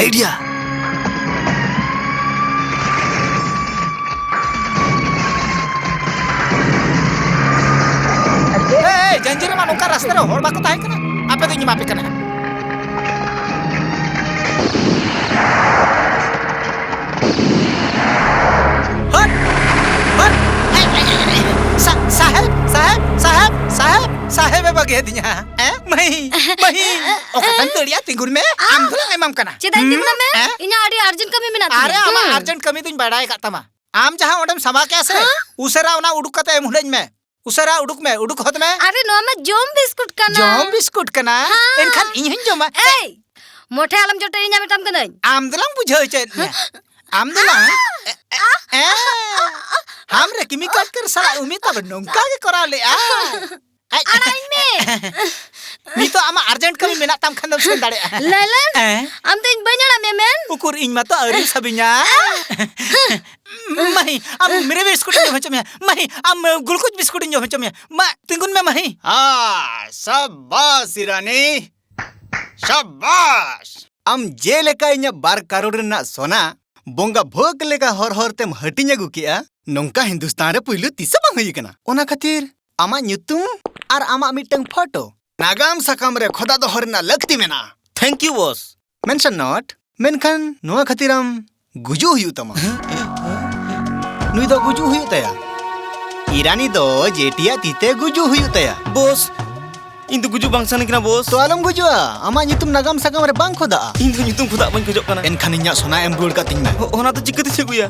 Idea. जंजीर मा नोका रास्ते रे होड़ बाको ताहे कना आपे दो मापे कना हट हट साहेब साहेब साहेब साहेब साहेब बगे दिया मही मही ओकन तड़िया तिंगुन में आम दुला एमम कना चेदाई तिंगुन में इना आडी अर्जेंट कमी मेना अरे आमा अर्जेंट कमी दुन बड़ाय का तमा आम जहां ओडम सभा के से उसरा ओना उडुक कते एमुलेज में उसरा उडुक होत में अरे नो में जोम बिस्कुट कना एनखान इहिन जोमा ए मोठे आलम जोटे इना मेटाम कनई आम दुलांग बुझो चेत आम दुलांग हम रे किमी काट कर साला उमी तब नोंका के करा ले अराई में नी तो आमा अर्जेंट कमी मेना ताम खंदम सेन दाड़े ललन आम तेन बणा मेमेन उकुर इन मा तो अरी सबिnya मही आम मेरे बिस्कुट जो भचम है मही आम गुलकुच बिस्कुट जो भचम है मा तिंगुन में मही हां शाबाश इरानी शाबाश आम जे लेका इnya 2 करोड़ रना सोना बोंगा भोग लेका हर हर तेम हटिnya गुकिया नोंका हिंदुस्तान रे पुइलु तिस बांग हुई कना ओना खातिर आमा ᱧᱩᱛᱩᱢ और आमा मिटंग फोटो नागाम साकाम रे खोदा दो हरना लगती मेना thank you boss. Mention not मेनखान नोआ खातिरम गुजु हुयु तमा नुई दो गुजु हुयु तया इरानी दो जेटिया तीते गुजु हुयु तया बॉस इन तो गुजु बांग साने कना बॉस। तो आलम गुजुआ आमा ᱧᱩᱛᱩᱢ नागाम साकाम रे बांग खोदा इन तो ᱧᱩᱛᱩᱢ खोदा बांग खोजो कना एनखान इnya सोना एम रुड़ का तिंग में ओना तो चिकते छगुया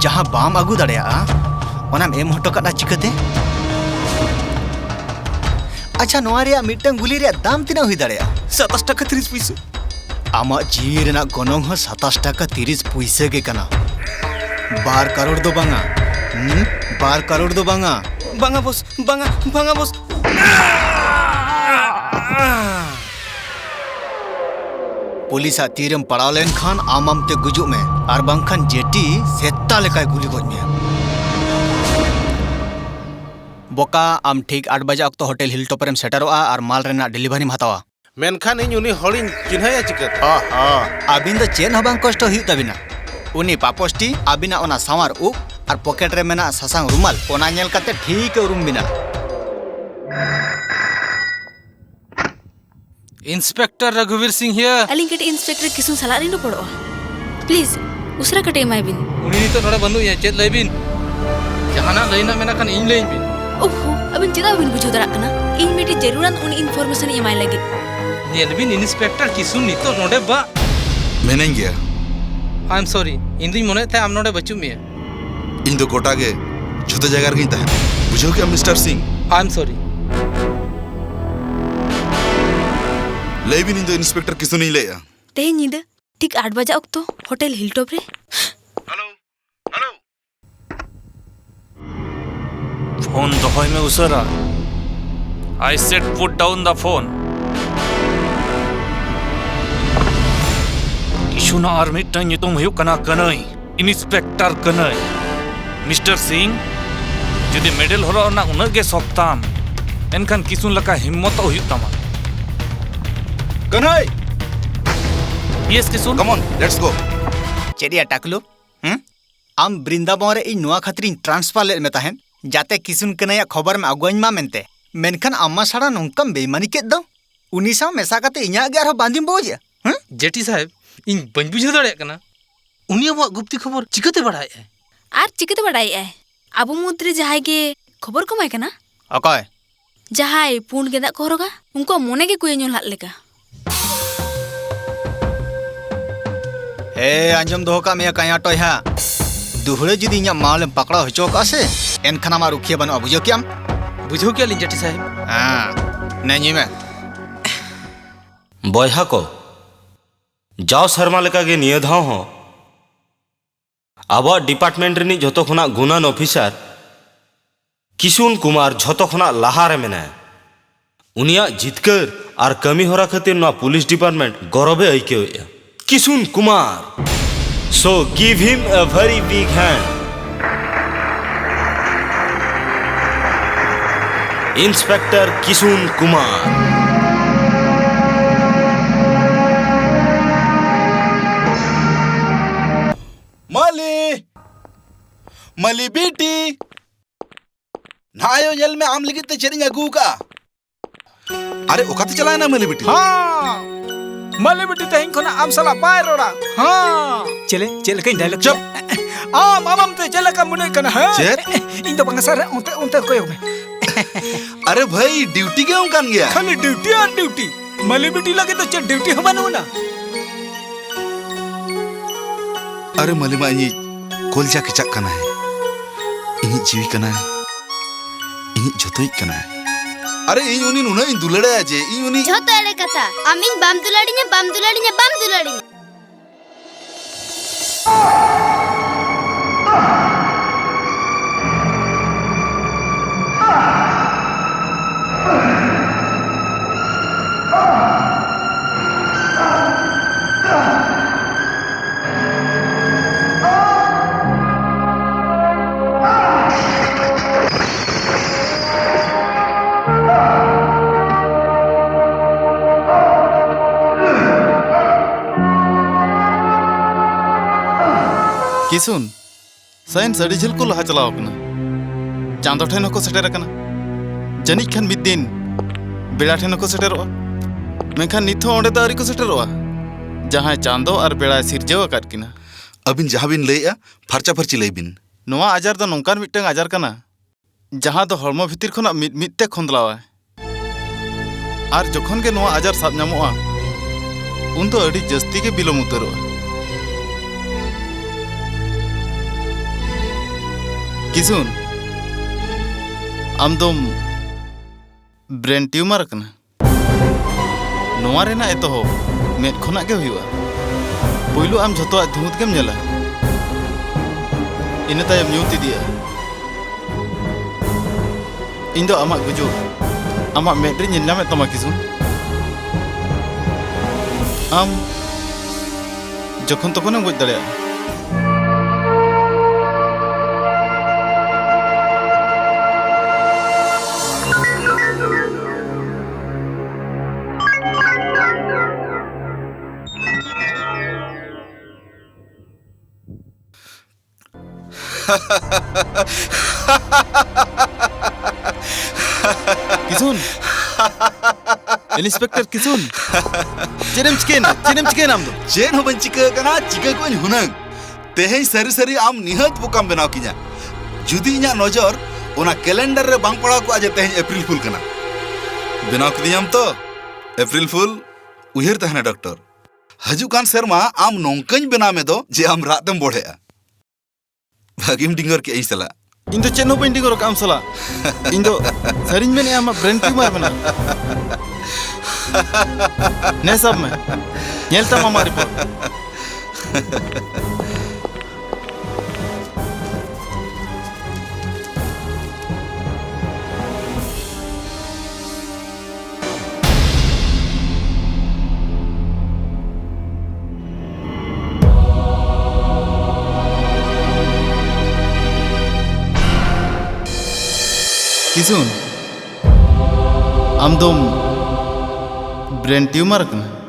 जहां बाम आगु दड़या ओनाम एम हटो काटा चिकते अच्छा नोआ रे मिटंग गुली रे दाम तिना हुई दड़या 27 टाका 30 पैसा आमा जी रेना गोनोंग हो 27 टाका 30 पैसा गे कना 12 करोड़ दो बांगा 12 करोड़ दो बांगा बांगा बॉस बांगा बॉस पुलिस तीरम पड़ा लेन खान आमम ते गुजु में और बांखान जेटी सेत्ता लेकाय गुली गज में बोका आम ठीक 8 बजे अक्तो होटल हिलटॉप रेम सेटरोआ और माल रेना डिलीवरी हतावा मेनखान इन उनी हड़िन चिन्हया चिकत आबिन दो चेन हबांग कष्ट हुई तबिना उनी पापोस्टी आबिना ओना सावार उ और पॉकेट रे मेना ससांग रुमाल ओना नेल काते ठीक उरुम बिना इंस्पेक्टर रघुवीर सिंह हियर अलिंग कटे इंस्पेक्टर किसुन सलारी नो पड़ो प्लीज उसरा कटे माय बिन उनी तो नोडे बंदु या चेत लैबिन जहाना लैना मेना खान इन लैन बिन ओहो अबिन चिदा बिन बुझो दरा कना इन मेटी जरूरन उन इनफॉरमेशन एमाय लगे नेलबिन इंस्पेक्टर किसुन नी तो नोडे बा मेनें गया आई एम सॉरी इन दुई मने थे आम नोडे बचु मिया इन दो गोटा गे झुते जगह रे गिन तहन बुझो के mister Singh I am sorry लेबिन इन दो इंस्पेक्टर किसु नहीं लेया ते नींद ठीक 8 बजे अक्तो होटल हिलटॉप रे हेलो हेलो फोन दोहय में उसरा I said put down the phone किशुना आर मिटन ᱧᱩᱛᱩᱢ हुयु कना कनई इंस्पेक्टर कनई मिस्टर सिंह जुदी मेडल हरो ना उन गे सप्ताम एनखान किसुन लका हिम्मत हुयु तमा Kanhai yes Kisun come on let's go चेरिया टाकलो आम वृंदावन रे इ नोआ खातिर ट्रांसफर ले में तहन जाते किसुन कनया खबर में अगुआइन मा मेनते मेनखान अम्मा साड़ा नोंकम बेईमानी केद दो उनी सा मेसा काते इnya गे आरो बांदिम बोजे जेटी साहेब इन बन बुझे दड़े कना उनी अब गुप्ती खबर चिकते बढ़ाए आर चिकते बढ़ाई है अबो मुद्रे जहाय गे खबर कमाय कना अकय जहाय पुंड गेदा को हरोगा उनको मोने के कुय ᱧᱚᱞ लेका ए अंजम दो का मिया कया टोया दुहड़े जुदी इnya माल पकड़ा होचो का से एनखाना मा रुखिया बनो बुझो क्याम बुझो क्या लिन जेटी साहेब हां ननी में बयहा को जाओ शर्मा लेका गे निय धाव हो अब डिपार्टमेंट रे जतो खना गुनान ऑफिसर किशुन कुमार जतो खना लाहा रे मेना उनिया जितकर और कमी होरा खातिर ना पुलिस डिपार्टमेंट गौरवे आइके Kishun Kumar so give him a very big hand inspector Kishun Kumar मली बेटी नायो जेल में आम लिखित चेरिंग अगू का अरे ओकाते चला ना मली बेटी हाँ मले बेटी तेहिं खोना आम साला बाय रोड़ा हाँ चले कहीं डायलॉग चुप आम ते चले का मुने कना है चेत इन तो बंगसार उनते कोई में अरे भाई ड्यूटी के उनकान गया खाली ड्यूटी और ड्यूटी मले बेटी लगे तो चल ड्यूटी हम बनू ना अरे मलिमा इनी कोलजा किचक कना है इनी जीवी कना है इनी जोतोई कना है अरे इन उनी नुना इन दुलड़ा जे इन उनी जोतो एड़े कथा आमिन बाम दुलाड़िया किसुन साइन सड़ी झिल को लहा चलाव कना चांदो ठेन को सेटर कना जनिक खान मिद दिन बेड़ा ठेन को सेटरोआ मेखान निथो ओंडे दारी को सेटरोआ जहां चांदो और बेड़ा सिरजेव अकाद किना अबिन जहां बिन लैया फरचा फरची लೈ बिन नोआ आजार दो नोंकान मिटंग आजार कना जहां दो हड़मो भितिर खना मिदते खोंदलावा और जखन के नोआ आजार साब नामोआ उन तो अड़ी जस्ती के बिलोम उतरोआ किसुन आमदम ब्रेन ट्यूमर कना नोआ रेना एतहो मेद खोना के हुआ पुइलु आम झतो धुत केम नेला इन तायम न्यूति दिया इन दो आमा गुजु आमा मेद रे निनामे तमा किसुन आम जखन तखन गज दाड़े किसुन इंस्पेक्टर किसुन चेनेम चिकेन आम दो चेन हो बन चिका कना चिका को हुनंग तेहें सरी सरी आम निहत बुकाम बनाव किया जुदी इना नजर ओना कैलेंडर रे बांग पड़ा को आज तेहें अप्रैल फुल कना बनाव किदियाम तो अप्रैल फुल उहिर तहना डॉक्टर हजुकान शर्मा आम नोंकन बना में दो जे आम रातम बोढ़ेआ भागिम डिंगर के ऐसला इन दो चेनो पेंटिंग डिंगर काम सला इन दो सरिन में आम ब्रेन ट्यूमर बना ने सब में नेलता मामा रिपोर्ट किसुन आमदम ब्रेन ट्यूमर कना